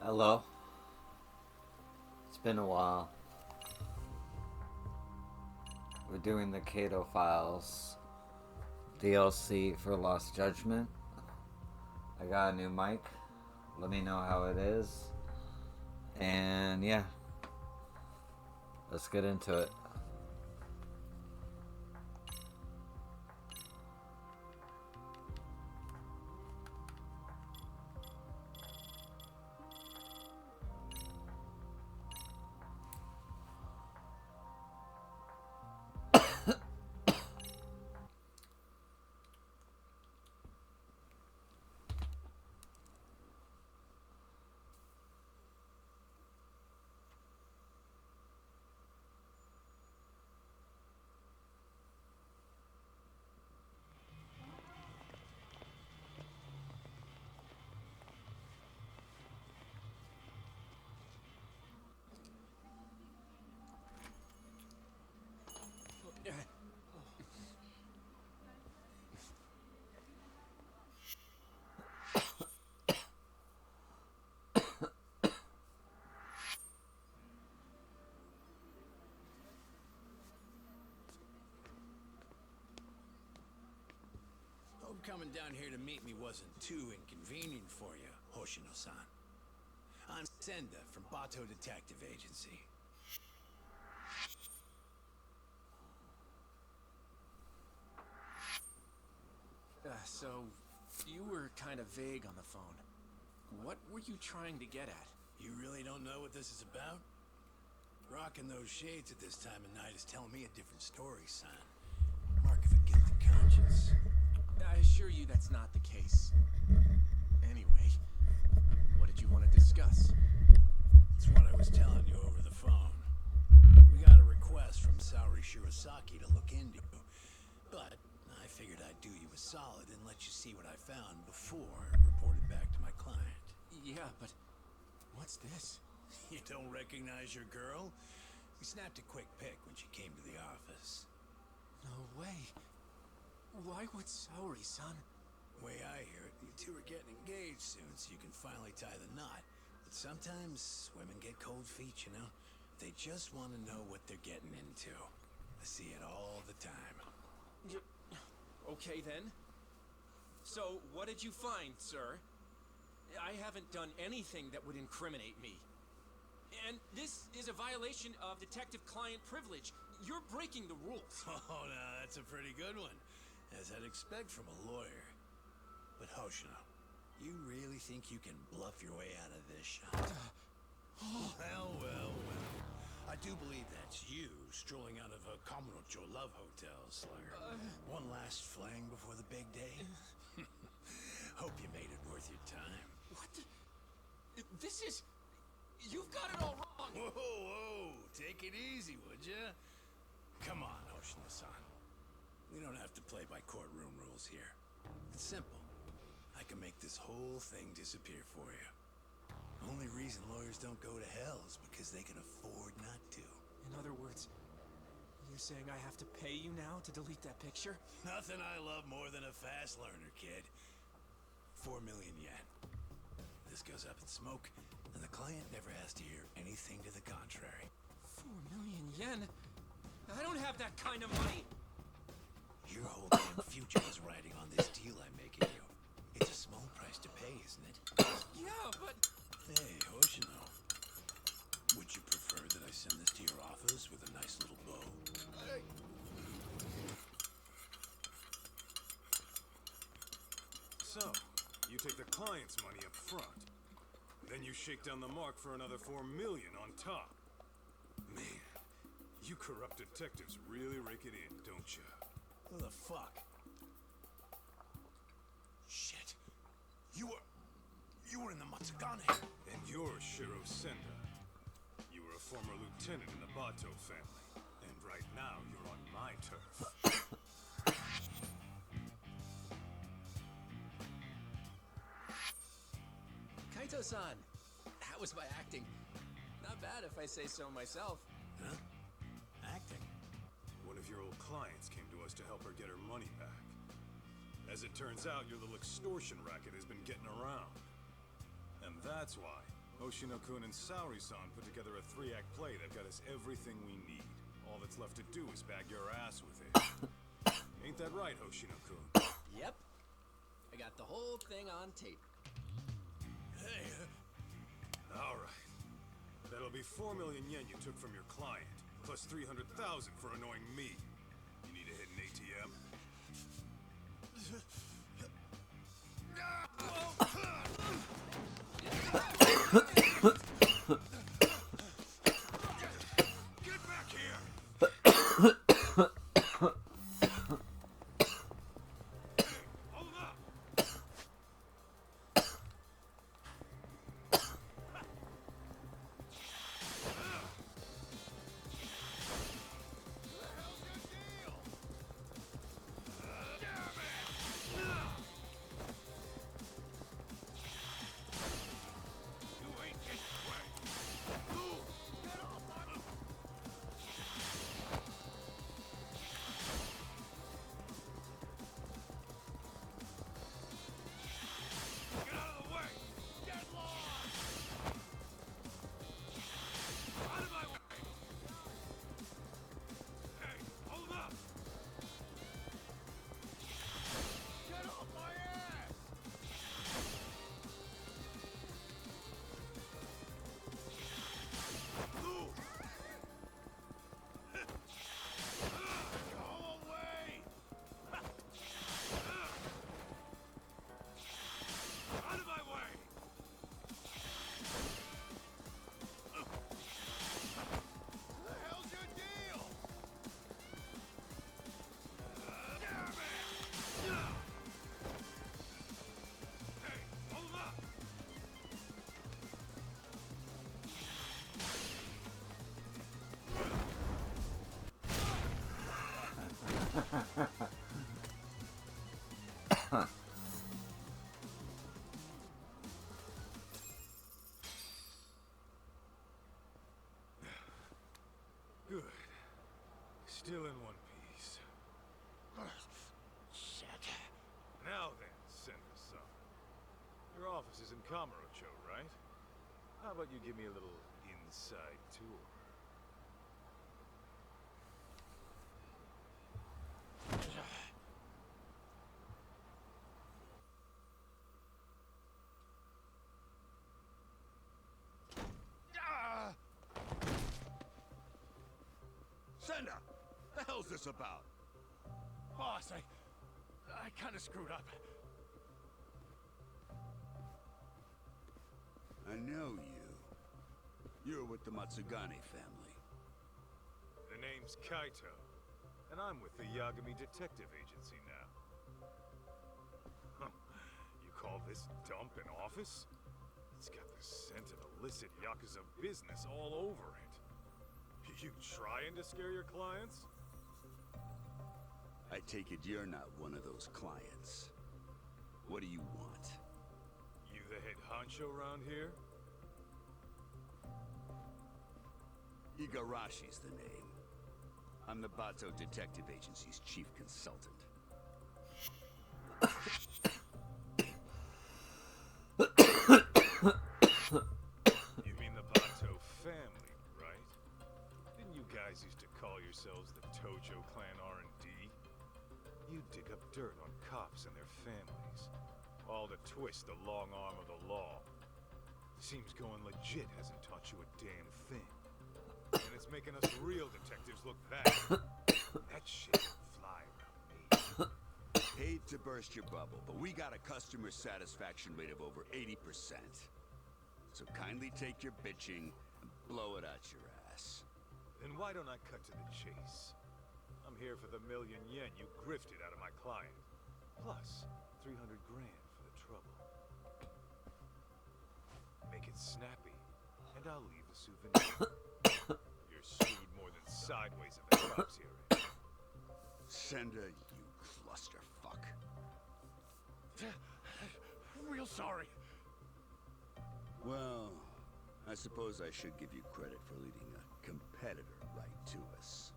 Hello. It's been a while. We're doing the Kaito Files DLC for Lost Judgment. I got a new mic. Let me know how it is. And yeah, let's get into it. Hope coming down here to meet me wasn't too inconvenient for you, Hoshino-san. I'm Senda from Bato Detective Agency. So, you were kind of vague on the phone. What were you trying to get at? You really don't know what this is about? Rocking those shades at this time of night is telling me a different story, son. Mark of a guilty conscience. I assure you that's not the case. Anyway, what did you want to discuss? It's what I was telling you over the phone. We got a request from Saori Shirosaki to look into, but I figured I'd do you a solid and let you see what I found before I reported back to my client. Yeah, but what's this? You don't recognize your girl? We snapped a quick pic when she came to the office. No way. Why would Saori-san? Way I hear it, you two are getting engaged soon so you can finally tie the knot. But sometimes women get cold feet, you know? They just want to know what they're getting into. I see it all the time. Okay then. So, what did you find, sir? I haven't done anything that would incriminate me. And this is a violation of detective-client privilege. You're breaking the rules. Oh, no, that's a pretty good one. As I'd expect from a lawyer. But Hoshino, you really think you can bluff your way out of this shot? Well. I do believe that's you strolling out of a Kamurocho love hotel, Slayer. One last fling before the big day. Hope you made it worth your time. What the? This is... You've got it all wrong! Whoa, take it easy, would ya? Come on, Hoshino-san. We don't have to play by courtroom rules here. It's simple. I can make this whole thing disappear for you. Only reason lawyers don't go to hell is because they can afford not to. In other words, you're saying I have to pay you now to delete that picture? Nothing I love more than a fast learner, kid. 4 million yen. This goes up in smoke, and the client never has to hear anything to the contrary. 4 million yen? I don't have that kind of money! Your whole damn future is riding on this deal I'm making you. It's a small price to pay, isn't it? Yeah, but... Hey, Hoshino. Would you prefer that I send this to your office with a nice little bow? So, you take the client's money up front. Then you shake down the mark for another 4 million on top. Man, you corrupt detectives really rake it in, don't you? Who the fuck? Shit. You were in the Matsugane. And you're Shiro Senda. You were a former lieutenant in the Bato family. And right now, you're on my turf. Kaito-san, how was my acting? Not bad if I say so myself. Huh? Acting? One of your old clients came to us to help her get her money back. As it turns out, your little extortion racket has been getting around. And that's why Hoshino-kun and Saori-san put together a 3-act play that got us everything we need. All that's left to do is bag your ass with it. Ain't that right, Hoshino-kun? Yep. I got the whole thing on tape. Hey, All right. That'll be 4 million yen you took from your client, plus 300,000 for annoying me. You need to hit an ATM? get back here! Hold up! Good. Still in one piece. Shit. Now then, Sender-san. Your office is in Kamurocho, right? How about you give me a little inside tour? Sender! The hell's this about? Boss, I kind of screwed up. I know you. You're with the Matsugane family. The name's Kaito, and I'm with the Yagami Detective Agency now. You call this dump an office? It's got the scent of illicit Yakuza business all over it. You trying to scare your clients? I take it you're not one of those clients. What do you want? You the head honcho around here? Igarashi's the name. I'm the Bato Detective Agency's chief consultant. You mean the Bato family, right? Didn't you guys used to call yourselves the Tojo Clan R&D? You dig up dirt on cops and their families. All to twist the long arm of the law. Seems going legit hasn't taught you a damn thing. And it's making us real detectives look bad. That shit don't fly around me. Hate to burst your bubble, but we got a customer satisfaction rate of over 80%. So kindly take your bitching and blow it out your ass. Then why don't I cut to the chase? I'm here for the million yen you grifted out of my client. Plus, 300 grand for the trouble. Make it snappy, and I'll leave a souvenir. You're screwed more than sideways if the cops hear it. Sender, you clusterfuck. I'm real sorry. Well, I suppose I should give you credit for leading a competitor right to us.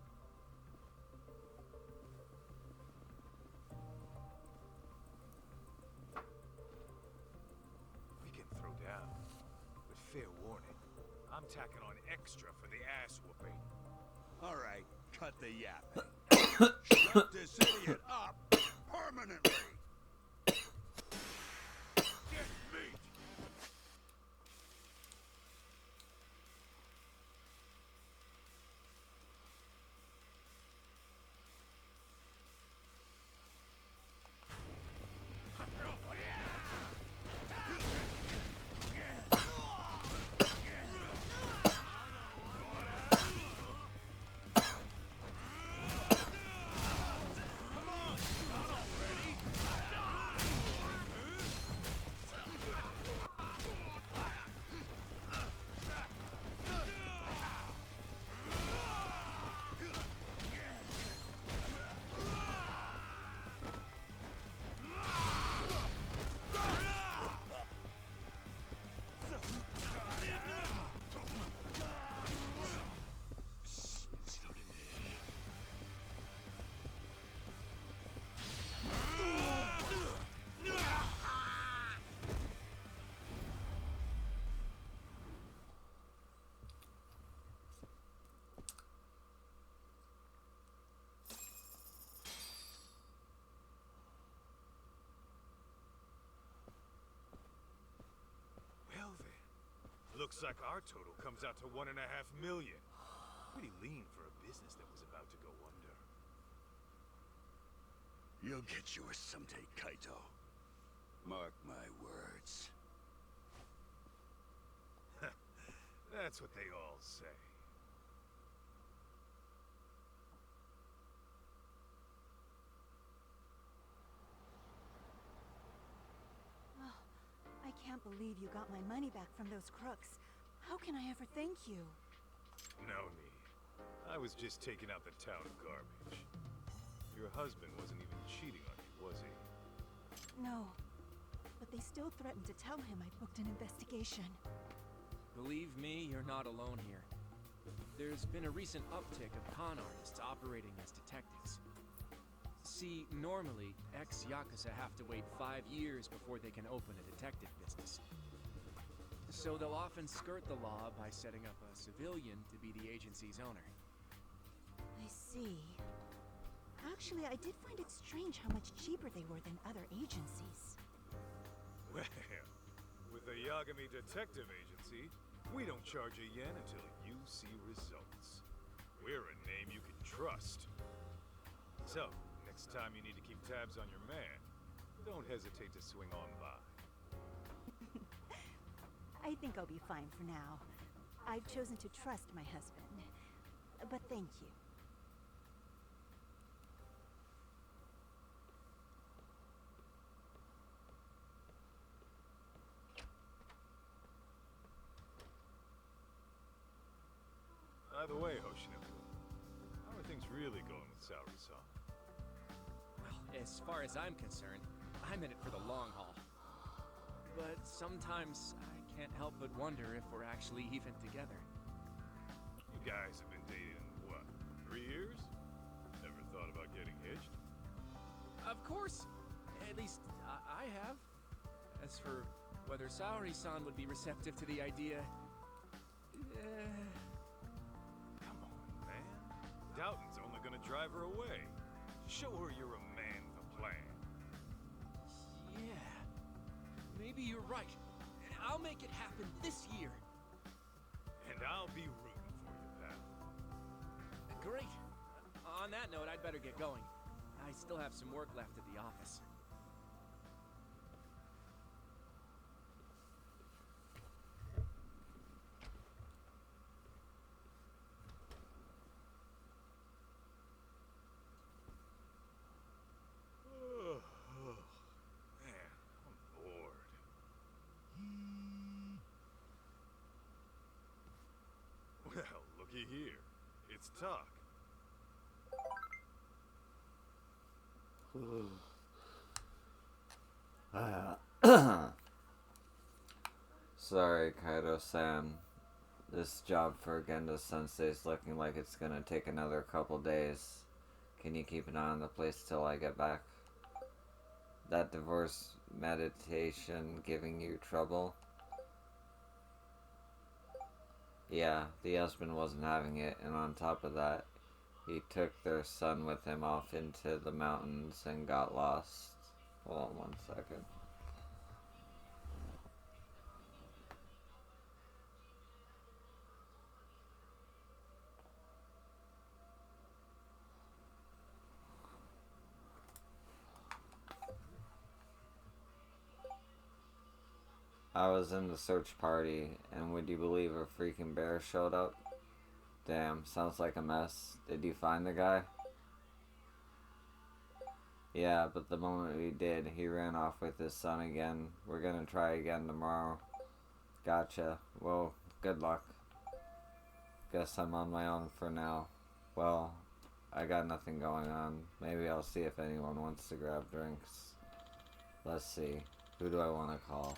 We can throw down, but fair tacking on extra for the ass whooping. Alright, cut the yapping. Shut this idiot up permanently! Get meat! Well then, looks like our total comes out to 1.5 million. Pretty lean for a business that was about to go under. You'll get yours someday, Kaito. Mark my words. That's what they all say. I can't believe you got my money back from those crooks. How can I ever thank you? No need. I was just taking out the town garbage. Your husband wasn't even cheating on you, was he? No. But they still threatened to tell him I booked an investigation. Believe me, you're not alone here. There's been a recent uptick of con artists operating as detectives. See, normally, ex-Yakuza have to wait 5 years before they can open a detective business. So they'll often skirt the law by setting up a civilian to be the agency's owner. I see. Actually, I did find it strange how much cheaper they were than other agencies. Well, with the Yagami Detective Agency, we don't charge a yen until you see results. We're a name you can trust. So, next time you need to keep tabs on your man, don't hesitate to swing on by. I think I'll be fine for now. I've chosen to trust my husband. But thank you. By the way, Hoshinobu, how are things really going with Saori-san? Well, as far as I'm concerned, I'm in it for the long haul. But sometimes I can't help but wonder if we're actually even together. You guys have been dating, what, 3 years? Never thought about getting hitched? Of course! At least, I have. As for whether Saori-san would be receptive to the idea... Come on, man. Doughton's only gonna drive her away. Show her you're a man with a plan. Yeah. Maybe you're right. I'll make it happen this year. And I'll be rooting for you, pal. Great. On that note, I'd better get going. I still have some work left at the office. Man, I'm bored. Well, looky here. It's talk. Sorry, Kaito-san. This job for Gendo-sensei's looking like it's gonna take another couple days. Can you keep an eye on the place till I get back? That divorce meditation giving you trouble? Yeah, the husband wasn't having it, and on top of that, he took their son with him off into the mountains and got lost. Hold on 1 second. I was in the search party, and would you believe a freaking bear showed up? Damn, sounds like a mess. Did you find the guy? Yeah, but the moment we did, he ran off with his son again. We're gonna try again tomorrow. Gotcha. Well, good luck. Guess I'm on my own for now. Well, I got nothing going on. Maybe I'll see if anyone wants to grab drinks. Let's see. Who do I want to call?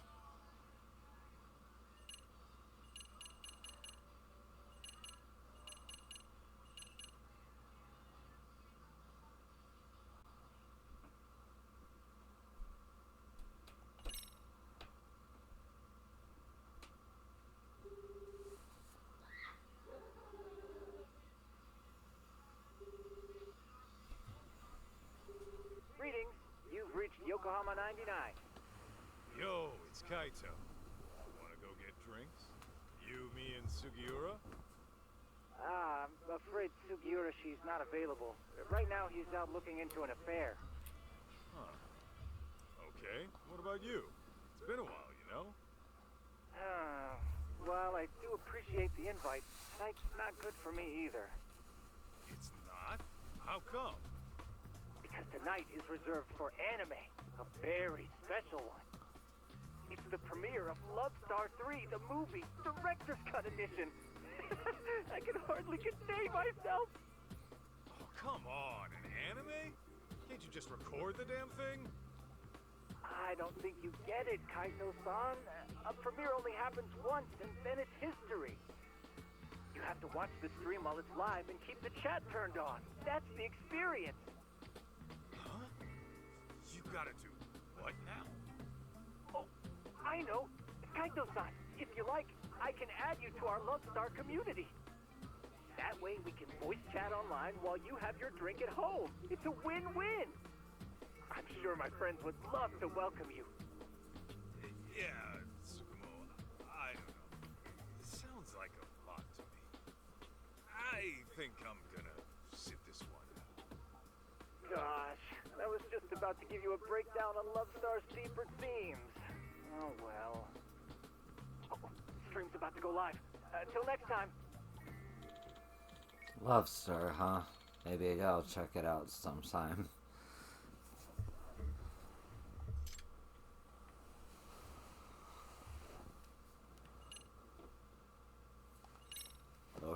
Greetings. You've reached Yokohama 99. Yo, it's Kaito. Wanna go get drinks? You, me, and Sugiura? I'm afraid Sugiura, she's not available. Right now, he's out looking into an affair. Huh. Okay, what about you? It's been a while, you know? Well, I do appreciate the invite. Tonight's not good for me either. It's not? How come? Because tonight is reserved for anime. A very special one. It's the premiere of Love Star 3, the movie, Director's Cut Edition. I can hardly contain myself. Oh, come on, an anime? Can't you just record the damn thing? I don't think you get it, Kaito-san. A premiere only happens once, and then it's history. You have to watch the stream while it's live and keep the chat turned on. That's the experience. Huh? You gotta do what now? Oh, I know. Kaito-san, if you like, I can add you to our Love Star community. That way we can voice chat online while you have your drink at home. It's a win-win. I'm sure my friends would love to welcome you. Yeah, Tsukumo, I don't know. It sounds like a lot to me. I think I'm gonna sit this one out. Gosh, I was just about to give you a breakdown on Love Star's deeper themes. Oh well. Oh, stream's about to go live. Till next time. Love Star, huh? Maybe I'll check it out sometime.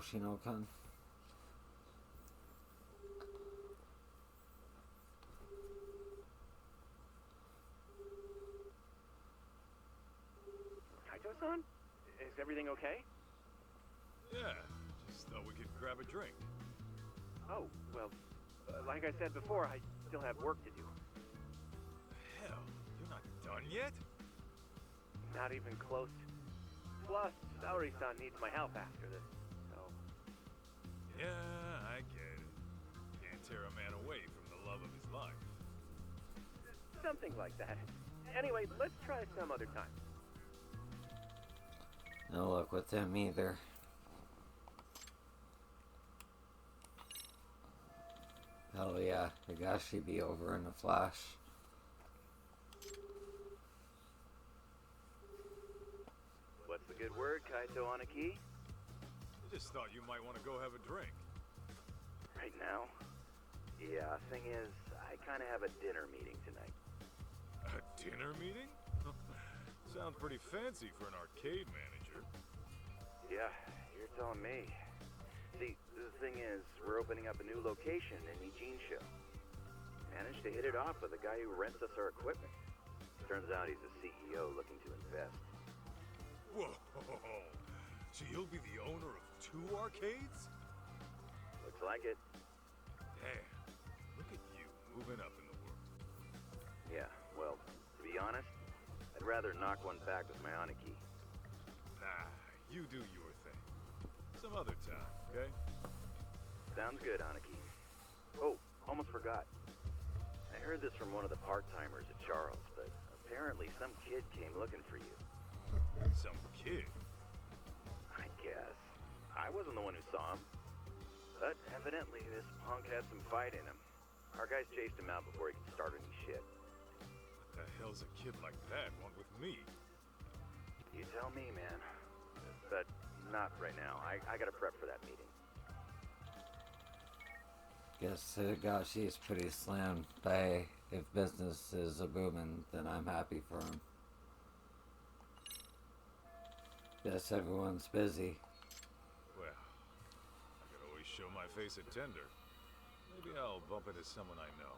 Yoshino-kun? Kaito-san? Is everything okay? Yeah, just thought we could grab a drink. Oh, well, like I said before, I still have work to do. Hell, you're not done yet? Not even close. Plus, Saori-san needs my help after this, so... Yeah, I get it. Can't tear a man away from the love of his life. Something like that. Anyway, let's try some other time. No luck with them either. Hell yeah, the guy should be over in a flash. What's the good word, Kaito Anaki? I just thought you might want to go have a drink. Right now? Yeah, thing is, I kind of have a dinner meeting tonight. A dinner meeting? Sounds pretty fancy for an arcade manager. Yeah, you're telling me. See, the thing is, we're opening up a new location in Ijincho. Managed to hit it off with a guy who rents us our equipment. Turns out he's a CEO looking to invest. Whoa! So you'll be the owner of 2 arcades? Looks like it. Damn, look at you moving up in the world. Yeah, well, to be honest, I'd rather knock one back with my Aniki. Nah, you do your thing. some other time, okay? Sounds good, Aniki. Oh, almost forgot. I heard this from one of the part-timers at Charles, but apparently some kid came looking for you. Some kid. I guess. I wasn't the one who saw him. But evidently this punk had some fight in him. Our guys chased him out before he could start any shit. What the hell's a kid like that want with me? You tell me, man. But not right now. I gotta prep for that meeting. Guess Hidegashi's pretty slammed, but hey, if business is a booming, then I'm happy for him. Guess everyone's busy. Well, I could always show my face at Tender. Maybe I'll bump into someone I know.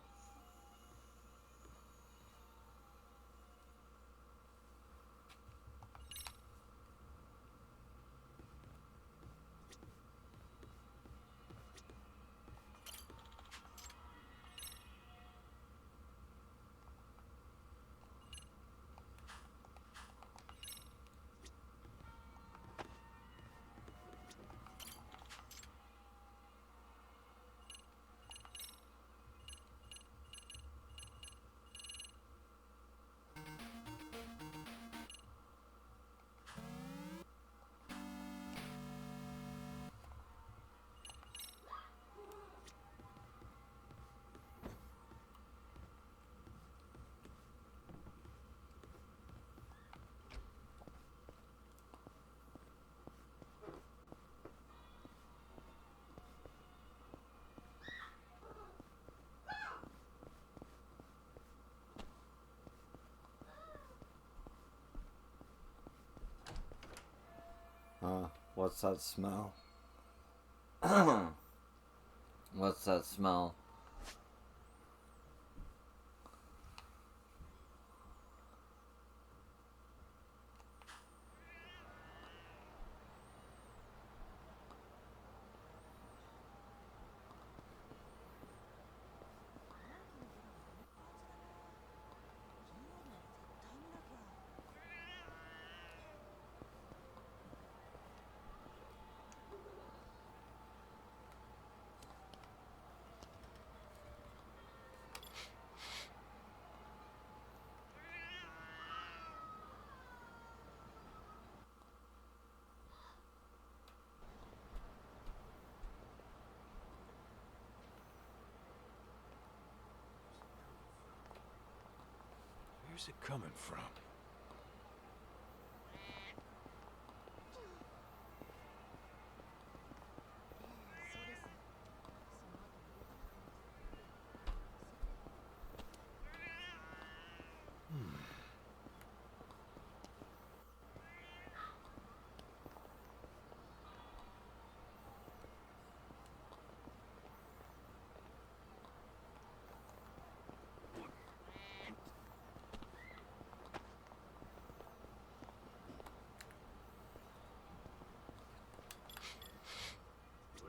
What's that smell? What's that smell? Where's it coming from?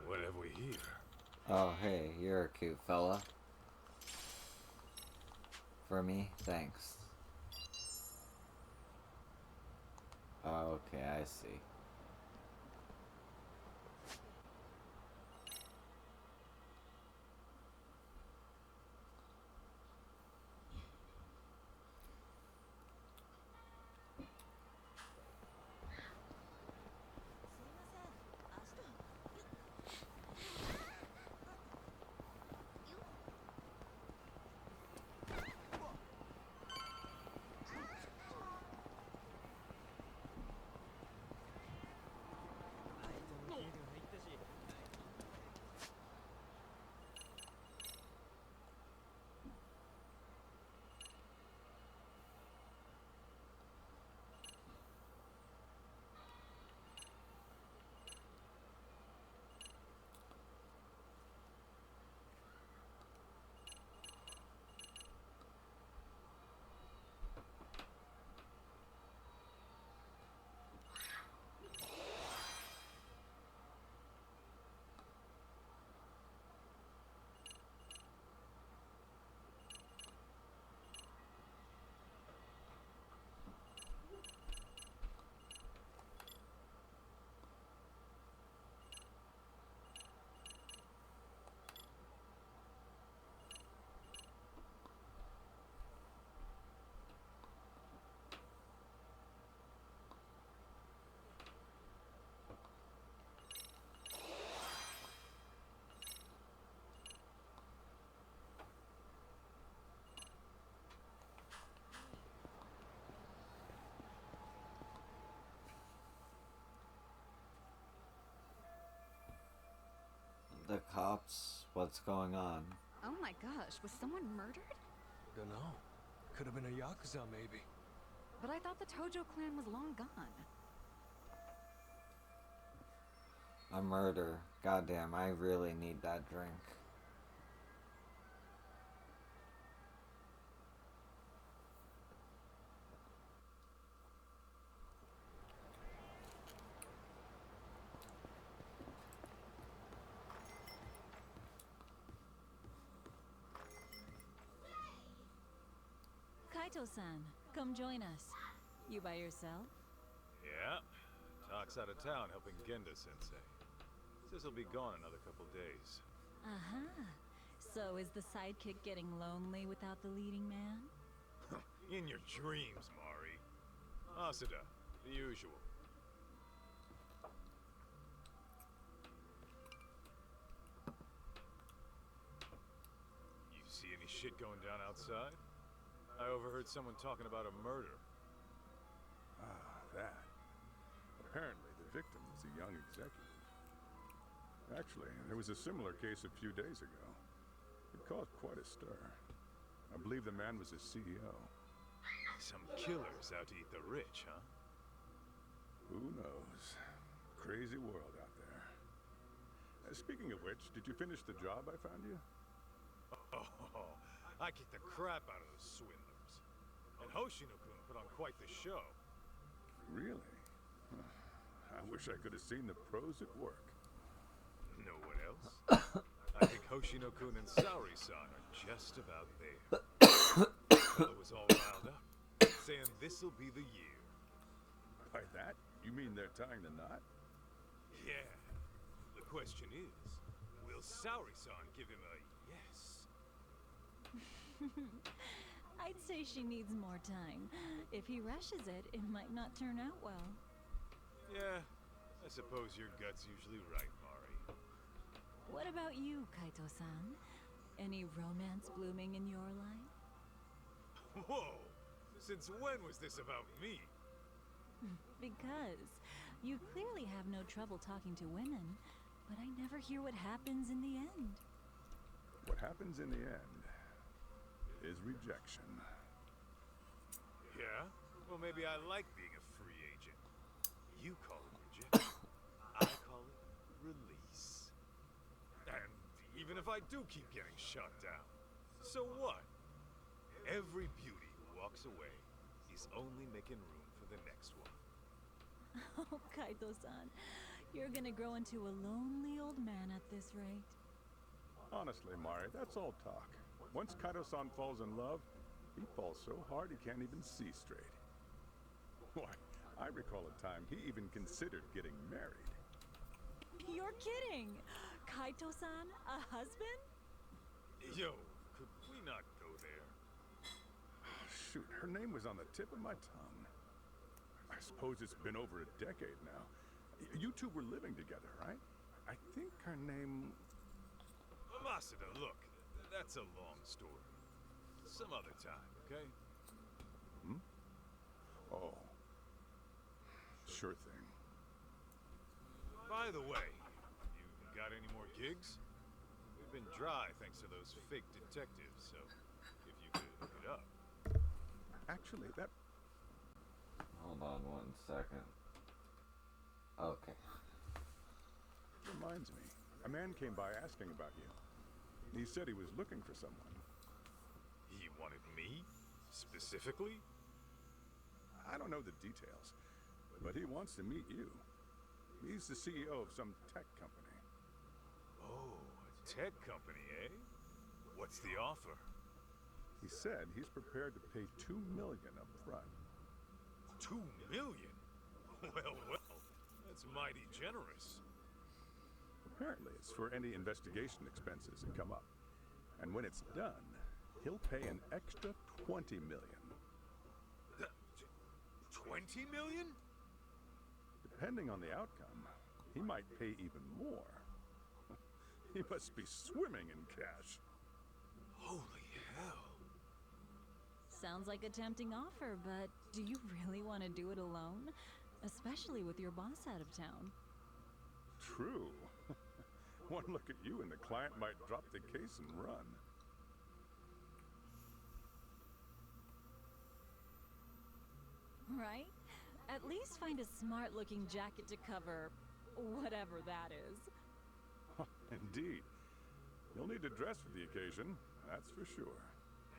What have we here? Oh, hey, you're a cute fella. For me? Thanks. Oh, okay, I see. the cops what's going on. Oh my gosh, was someone murdered? Dunno. Could have been a Yakuza, maybe. But I thought the Tojo clan was long gone. A murder. Goddamn, I really need that drink. Kaito-san, come join us. You by yourself? Yeah. Talk's out of town helping Genda-sensei. Says he'll be gone another couple days. Uh-huh. So is the sidekick getting lonely without the leading man? In your dreams, Mari. Asada, the usual. You see any shit going down outside? I overheard someone talking about a murder. Ah, that. Apparently, the victim was a young executive. Actually, there was a similar case a few days ago. It caused quite a stir. I believe the man was a CEO. Some killers out to eat the rich, huh? Who knows? Crazy world out there. Speaking of which, did you finish the job I found you? Oh, I kicked the crap out of those swindlers. And Hoshino-kun put on quite the show. Really? I wish I could have seen the pros at work. Know what else? I think Hoshino-kun and Saori-san are just about there. It was all riled up, saying this'll be the year. By that, you mean they're tying the knot? Yeah. The question is, will Saori-san give him a yes? I'd say she needs more time. If he rushes it, it might not turn out well. Yeah, I suppose your gut's usually right, Mari. What about you, Kaito-san? Any romance blooming in your life? Whoa! Since when was this about me? Because you clearly have no trouble talking to women, but I never hear what happens in the end. What happens in the end is rejection. Yeah? Well, maybe I like being a free agent. You call it rejection. I call it release. And even if I do keep getting shot down, so what? Every beauty who walks away is only making room for the next one. Oh, Kaito-san, you're gonna grow into a lonely old man at this rate. Honestly, Mari, that's all talk. Once Kaito-san falls in love, he falls so hard he can't even see straight. Why, I recall a time he even considered getting married. You're kidding! Kaito-san, a husband? Yo, could we not go there? Shoot, her name was on the tip of my tongue. I suppose it's been over a decade now. You two were living together, right? I think her name... Masada, look, that's a long story. Some other time, okay? Hmm? Oh. Sure thing. By the way, you got any more gigs? We've been dry thanks to those fake detectives, so if you could look it up. Actually, that... Hold on 1 second. Okay. Reminds me. A man came by asking about you. He said he was looking for someone. He wanted me? Specifically? I don't know the details, but he wants to meet you. He's the CEO of some tech company. Oh, a tech company, eh? What's the offer? He said he's prepared to pay $2 million up front. $2 million? Well, that's mighty generous. Apparently, it's for any investigation expenses that come up. And when it's done, he'll pay an extra $20 million. 20 million? Depending on the outcome, he might pay even more. He must be swimming in cash. Holy hell. Sounds like a tempting offer, but do you really want to do it alone? Especially with your boss out of town. True. One look at you and the client might drop the case and run. Right? At least find a smart-looking jacket to cover whatever that is. Indeed. You'll need to dress for the occasion, that's for sure.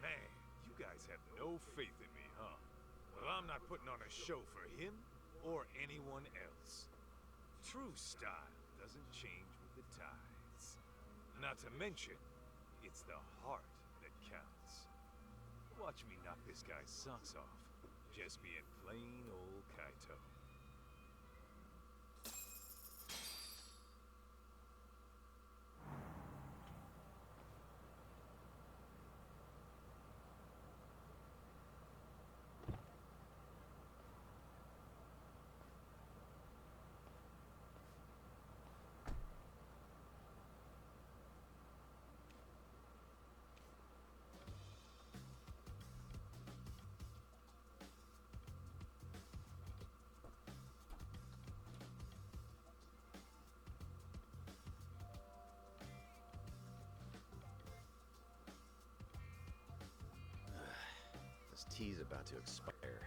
Man, you guys have no faith in me, huh? Well, I'm not putting on a show for him or anyone else. True style doesn't change with the tides. Not to mention, it's the heart that counts. Watch me knock this guy's socks off. Just being plain old Kaito. This tea's about to expire.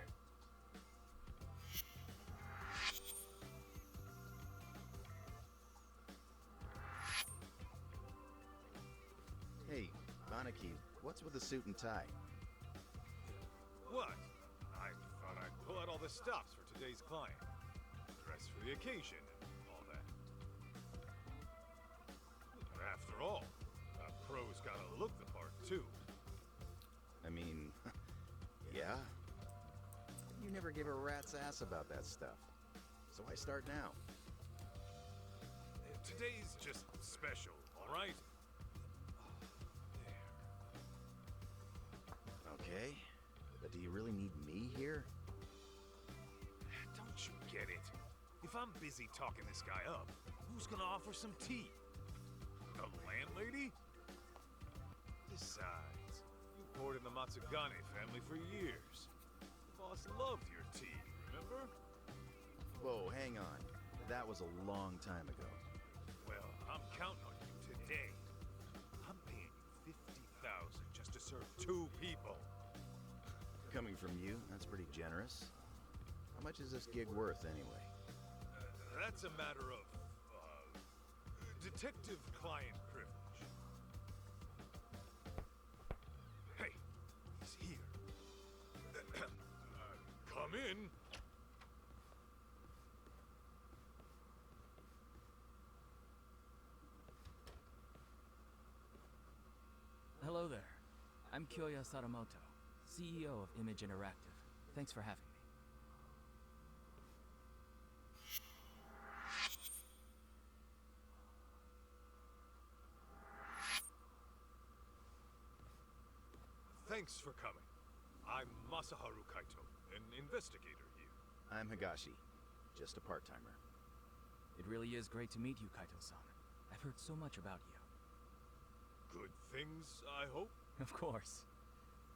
Hey, Aniki, what's with the suit and tie? What? I thought I'd pull out all the stops for today's client. Dress for the occasion and all that. After all, a pro's gotta look the part too. I mean, yeah. You never gave a rat's ass about that stuff. So why start now? Today's just special, all right? Okay, but do you really need me here? Don't you get it? If I'm busy talking this guy up, who's gonna offer some tea? The landlady? Besides, you poured in the Matsugane family for years. The boss loved your tea, remember? Whoa, hang on. That was a long time ago. Well, I'm counting on you today. I'm paying you $50,000 just to serve 2 people. Coming from you, that's pretty generous. How much is this gig worth, anyway? That's a matter of, detective-client privilege. Hey, he's here. Come in. Hello there. I'm Kyoya Sadamoto, CEO of Image Interactive. Thanks for having me. Thanks for coming. I'm Masaharu Kaito, an investigator here. I'm Higashi, just a part-timer. It really is great to meet you, Kaito-san. I've heard so much about you. Good things, I hope? Of course.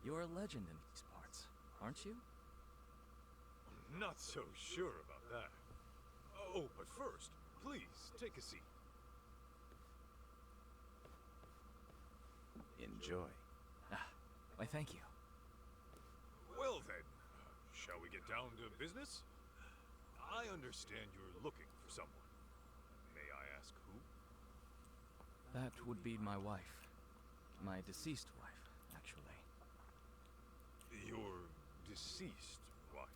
You're a legend in these parts, aren't you? Not so sure about that. Oh, but first, please, take a seat. Enjoy. Why, thank you. Well then, shall we get down to business? I understand you're looking for someone. May I ask who? That would be my wife. My deceased wife, actually. Your deceased wife?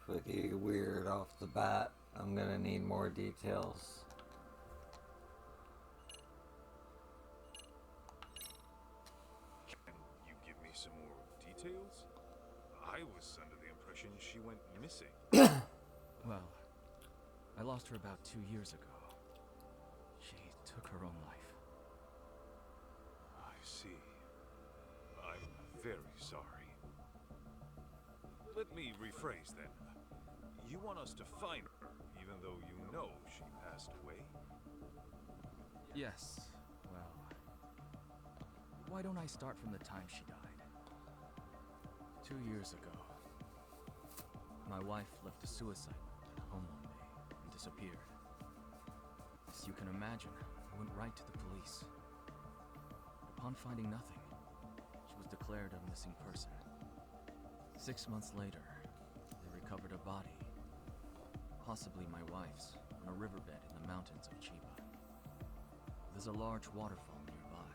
Pretty weird off the bat. I'm gonna need more details. Can you give me some more details? I was under the impression she went missing. Well, I lost her about 2 years ago. She took her own life. I see. I'm very sorry. Let me rephrase then. You want us to find her, even though you know she passed away? Yes, well... Why don't I start from the time she died? 2 years ago, my wife left a suicide note at home one day and disappeared. As you can imagine, I went right to the police. Upon finding nothing, she was declared a missing person. 6 months later, they recovered a body, possibly my wife's, on a riverbed in the mountains of Chiba. There's a large waterfall nearby,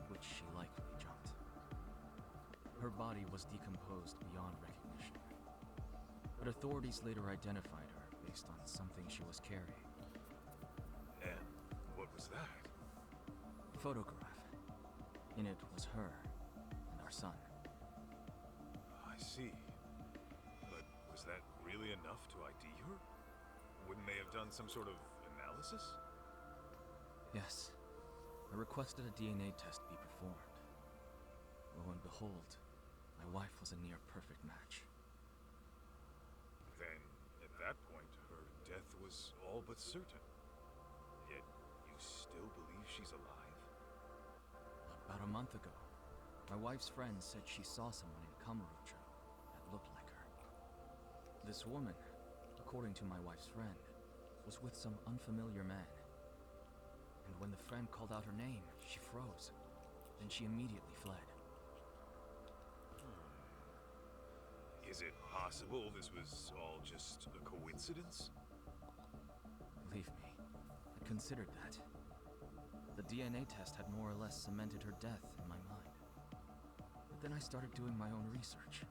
which she likely jumped. Her body was decomposed beyond recognition, but authorities later identified her based on something she was carrying. And what was that? A photograph. In it was her and our son. I see. But was that really enough to ID her? Wouldn't they have done some sort of analysis? Yes. I requested a DNA test be performed. Lo and behold, my wife was a near-perfect match. Then, at that point, her death was all but certain. Yet, you still believe she's alive? About a month ago, my wife's friend said she saw someone in Kamurocho that looked like her. This woman, according to my wife's friend, was with some unfamiliar man. And when the friend called out her name, she froze. Then she immediately fled. Is it possible this was all just a coincidence? Believe me, I considered that. The DNA test had more or less cemented her death in my mind. But then I started doing my own research,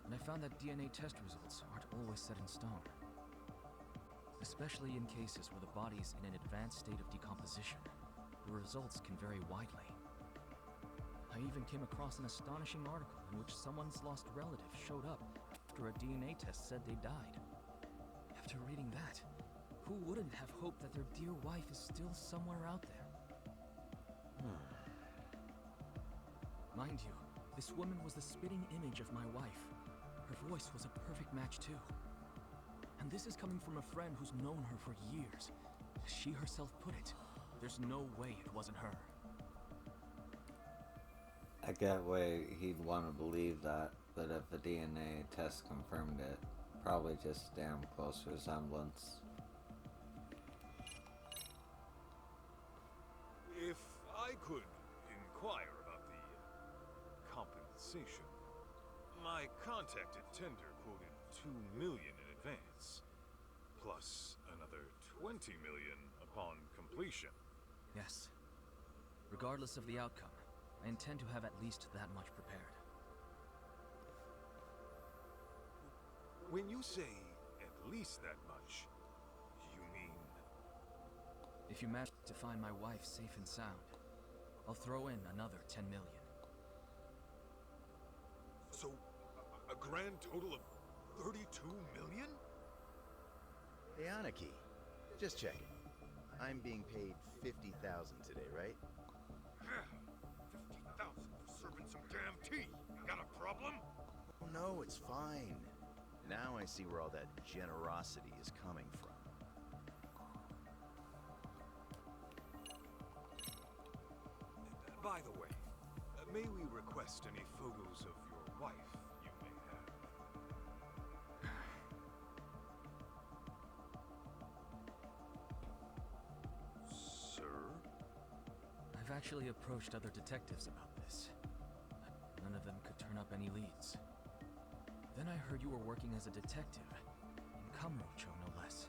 and I found that DNA test results aren't always set in stone. Especially in cases where the body's in an advanced state of decomposition, the results can vary widely. I even came across an astonishing article in which someone's lost relative showed up after a DNA test said they died. After reading that, who wouldn't have hoped that their dear wife is still somewhere out there? Mind you, this woman was the spitting image of my wife. Her voice was a perfect match too. And this is coming from a friend who's known her for years. As she herself put it, there's no way it wasn't her. I get why he'd want to believe that, but if the DNA test confirmed it, probably just damn close resemblance. If I could inquire about the compensation, my contact at Tender quoted $2 million in advance, plus another $20 million upon completion. Yes. Regardless of the outcome, I intend to have at least that much prepared. When you say at least that much, you mean... If you manage to find my wife safe and sound, I'll throw in another 10 million. So, a grand total of 32 million? Hey, Aniki, just checking. I'm being paid 50,000 today, right? 50,000 for serving some damn tea. Got a problem? Oh, no, it's fine. Now I see where all that generosity is coming from. By the way, may we request any photos of your wife you may have? Sir? I've actually approached other detectives about this, but none of them could turn up any leads. Then I heard you were working as a detective, in Kamurocho no less.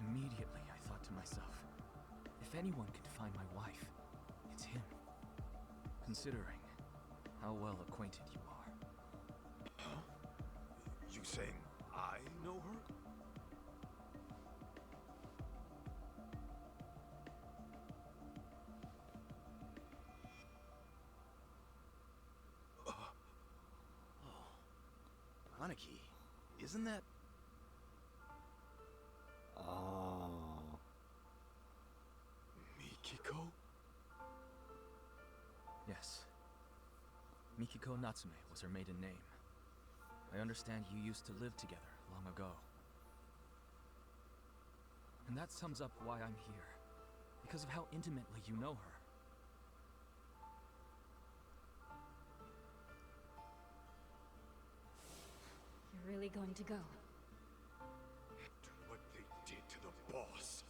Immediately I thought to myself, if anyone can find my wife, it's him. Considering how well acquainted you are. Huh? You saying I know her? Aniki, isn't that... Oh. Mikiko? Yes. Mikiko Natsume was her maiden name. I understand you used to live together long ago. And that sums up why I'm here. Because of how intimately you know her. You're really going to go? After what they did to the boss.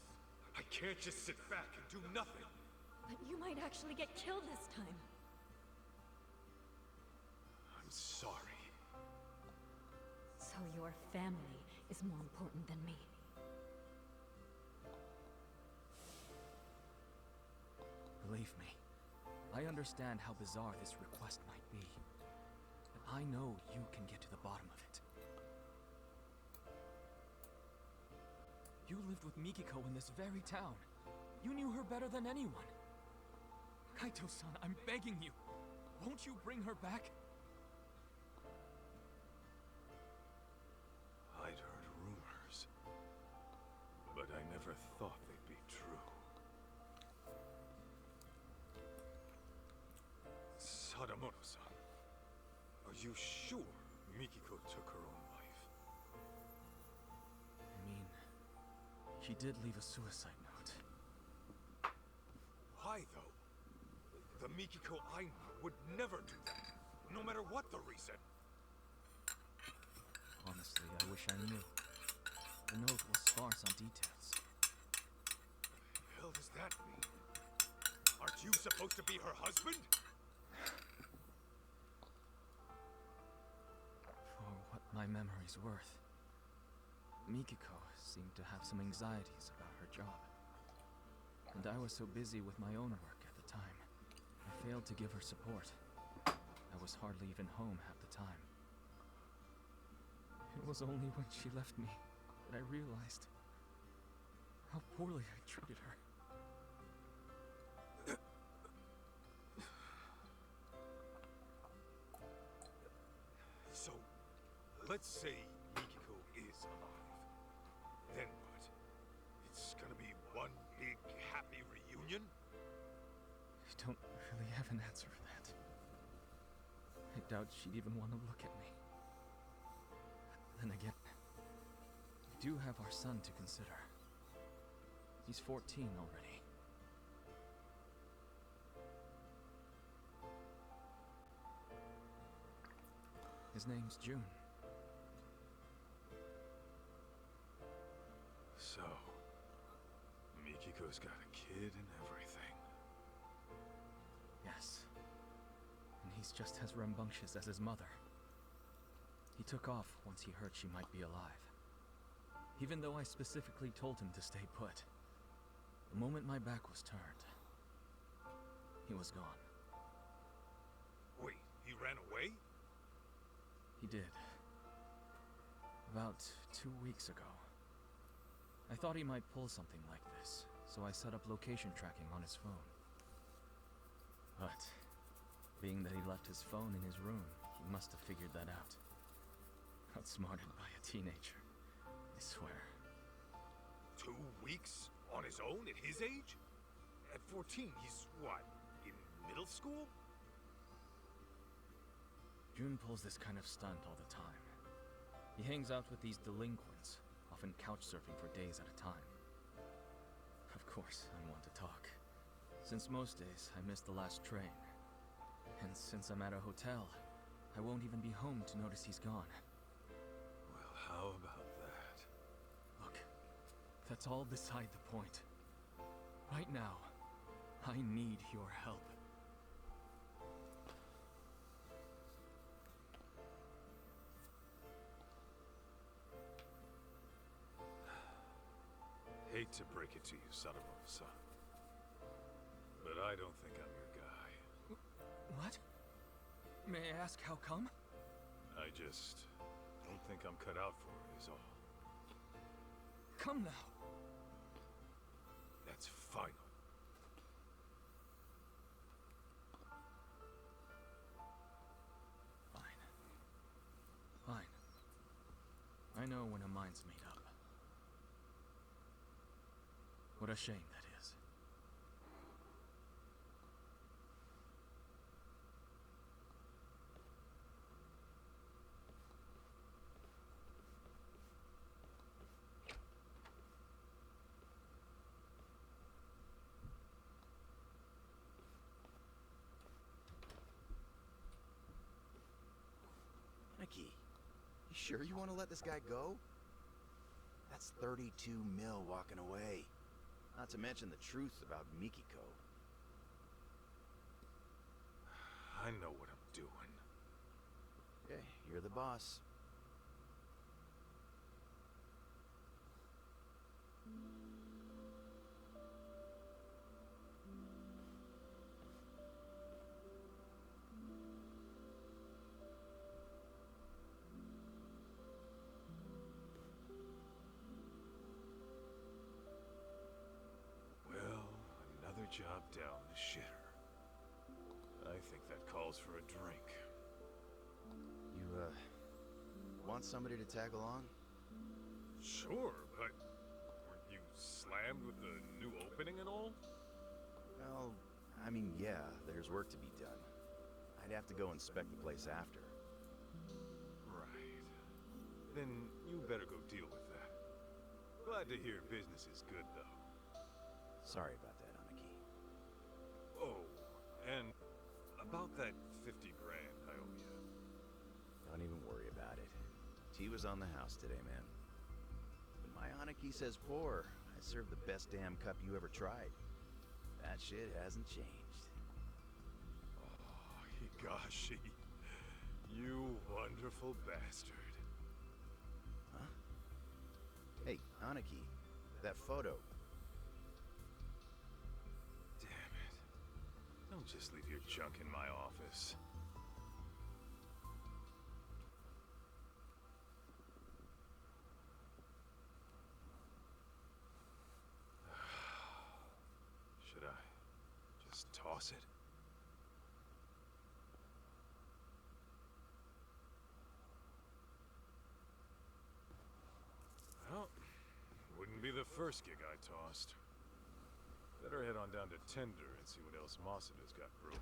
I can't just sit back and do nothing. But you might actually get killed this time. I'm sorry. So your family is more important than me. Believe me, I understand how bizarre this request might be. But I know you can get to the bottom of it. You lived with Mikiko in this very town. You knew her better than anyone. Kaito-san, I'm begging you. Won't you bring her back? I'd heard rumors, but I never thought they'd be true. Sadamoto-san, are you sure Mikiko took her own life? I mean, she did leave a suicide note. Why, though? The Mikiko I know would never do that, no matter what the reason. Honestly, I wish I knew. The note was sparse on details. What the hell does that mean? Aren't you supposed to be her husband? For what my memory's worth, Mikiko seemed to have some anxieties about her job. And I was so busy with my own work at the time, I failed to give her support. I was hardly even home half the time. It was only when she left me that I realized how poorly I treated her. So, let's say Mikiko is alive. Then what? It's gonna be one big happy reunion? I don't really have an answer for that. I doubt she'd even want to look at me. Then again, we do have our son to consider. He's 14 already. His name's June. So, Mikiko's got a kid and everything. Yes. And he's just as rambunctious as his mother. He took off once he heard she might be alive. Even though I specifically told him to stay put. The moment my back was turned, he was gone. Wait, he ran away? He did. About 2 weeks ago. I thought he might pull something like this, so I set up location tracking on his phone. But, being that he left his phone in his room, he must have figured that out. Outsmarted by a teenager, I swear. 2 weeks? On his own at his age? At 14, he's what, in middle school? June pulls this kind of stunt all the time. He hangs out with these delinquents, often couch surfing for days at a time. Of course, I'm one to talk. Since most days, I miss the last train. And since I'm at a hotel, I won't even be home to notice he's gone. Well, how about that? Look, that's all beside the point. Right now, I need your help. Hate to break it to you, Sadamoto-san, but I don't think I'm your guy. What? May I ask how come? I just don't think I'm cut out for it, is all. Come now. That's final. Fine. Fine. I know when a mind's made up. What a shame that is. Aniki, you sure you want to let this guy go? That's 32 mil walking away. Not to mention the truth about Mikiko. I know what I'm doing. Okay, you're the boss. Well, another job down the shitter. I think that calls for a drink. You, want somebody to tag along? Sure, but weren't you slammed with the new opening and all? Well, I mean, yeah, there's work to be done. I'd have to go inspect the place after. Right. Then you better go deal with that. Glad to hear business is good, though. Sorry about that, Aniki. Oh, and about that 50 grand I owe you. Don't even worry about it. Tea was on the house today, man. When my Aniki says pour, I serve the best damn cup you ever tried. That shit hasn't changed. Oh, Higashi. You wonderful bastard. Huh? Hey, Aniki, that photo. Damn it. Don't just leave your junk in my office. Should I just toss it? Well, wouldn't be the first gig I tossed. Better head on down to Tender and see what else Masuda's got brewing.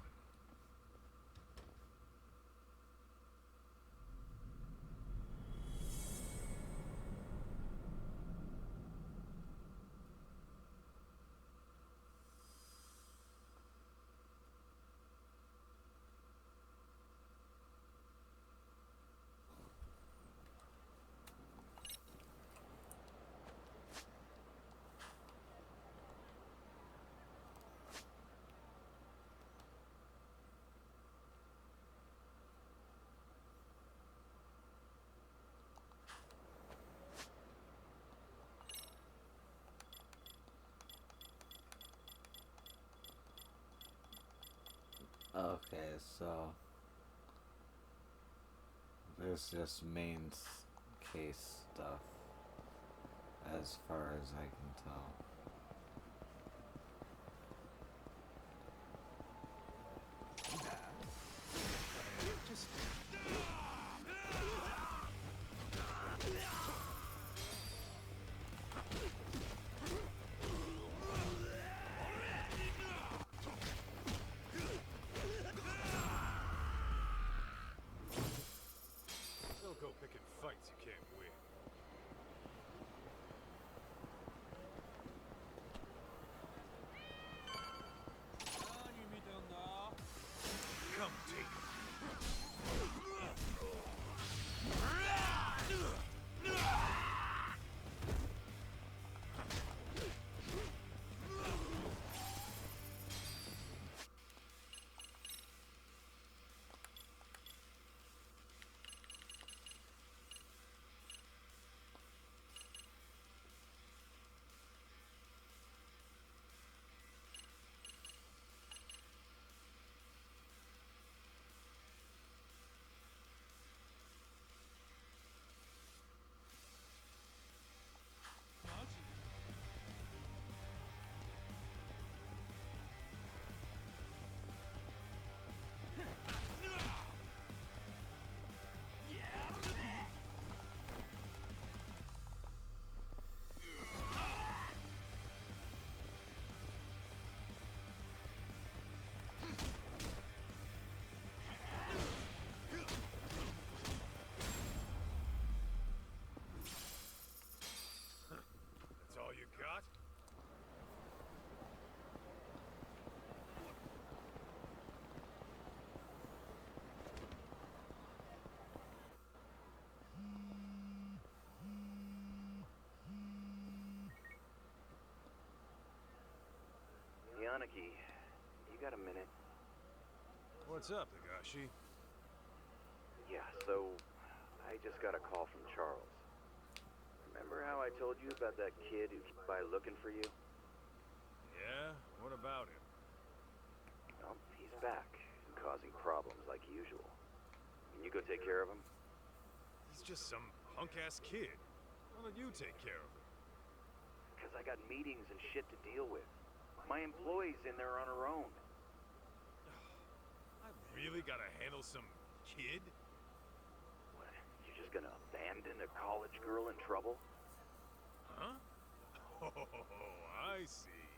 Okay, so there's just main case stuff as far as I can tell. Don't go picking fights you can't win. Aniki, you got a minute? What's up, Higashi? Yeah, so I just got a call from Charles. Remember how I told you about that kid who came by looking for you? Yeah? What about him? Well, he's back, causing problems like usual. Can you go take care of him? He's just some punk-ass kid. Why don't you take care of him? Because I got meetings and shit to deal with. My employee's in there on her own. I really gotta handle some kid? What, you're just gonna abandon a college girl in trouble? Huh? Oh, I see.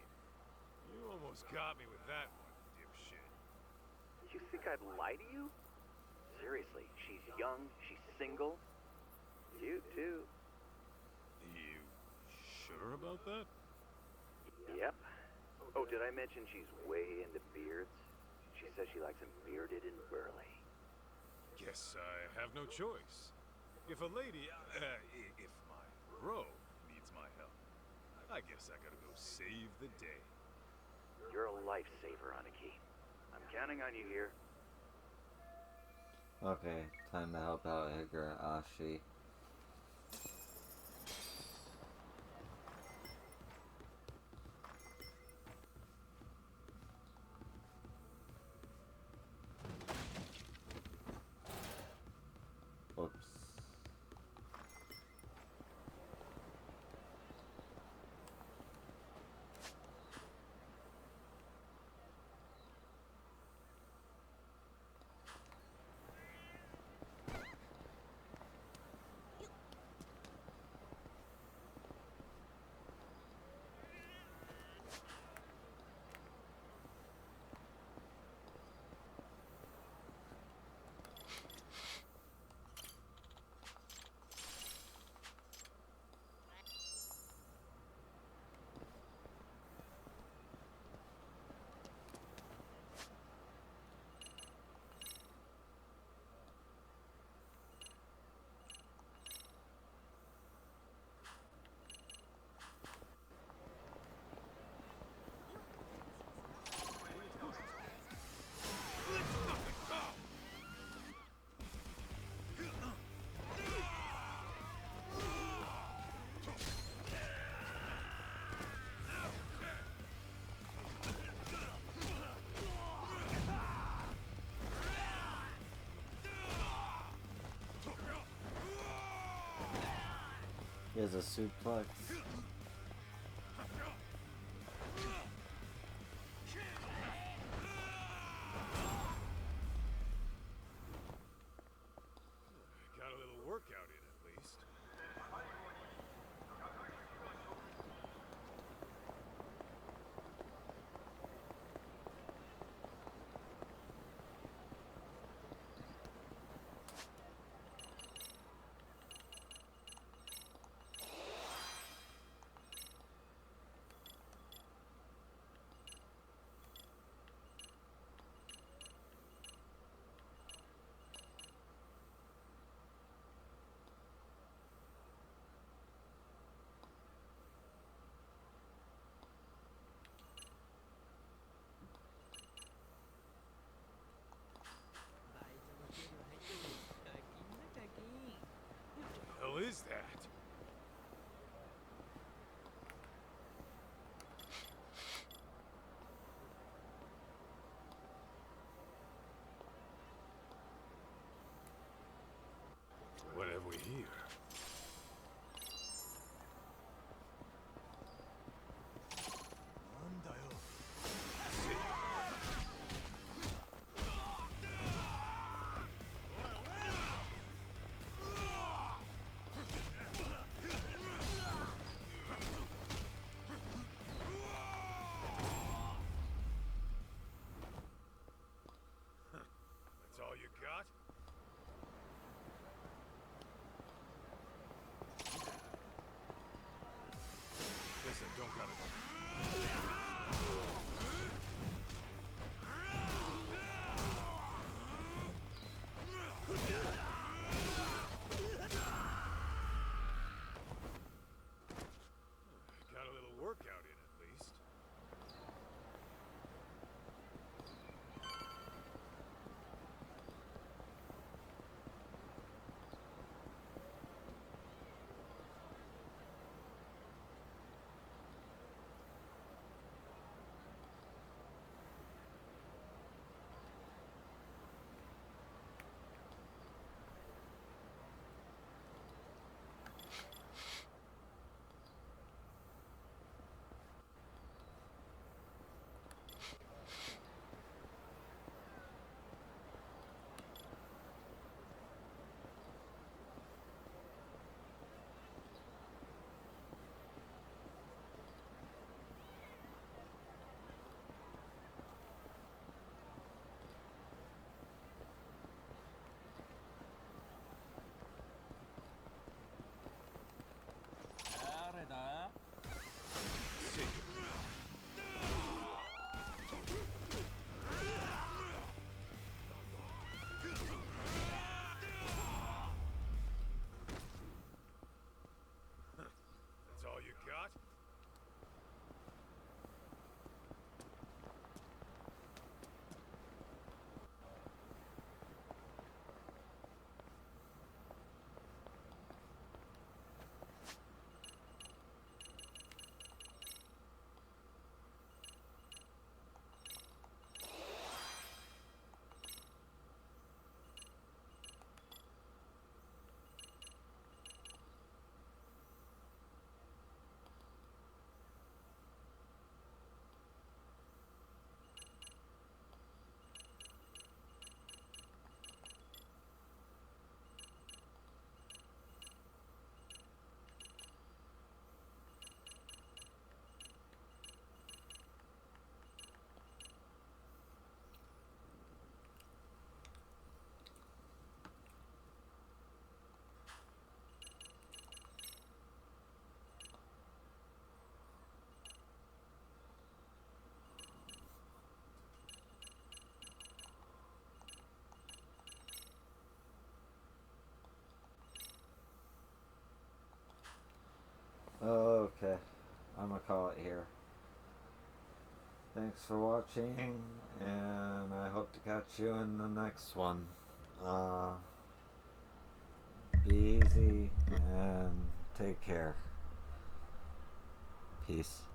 You almost got me with that one, dipshit. You think I'd lie to you? Seriously, she's young, she's single. You too. You sure about that? Yep. Oh, did I mention she's way into beards? She says she likes them bearded and burly. Guess I have no choice. If a lady, if my bro needs my help, I guess I gotta go save the day. You're a lifesaver, Aniki. I'm counting on you here. Okay, time to help out Higurashi. Oops. He has a suplex. Got a little workout in at least. What the hell is that? What have we here? That's all you got? Guess I don't got it. Got a little workout in at least. Okay, I'm gonna call it here. Thanks for watching, and I hope to catch you in the next one. Be easy and take care. Peace.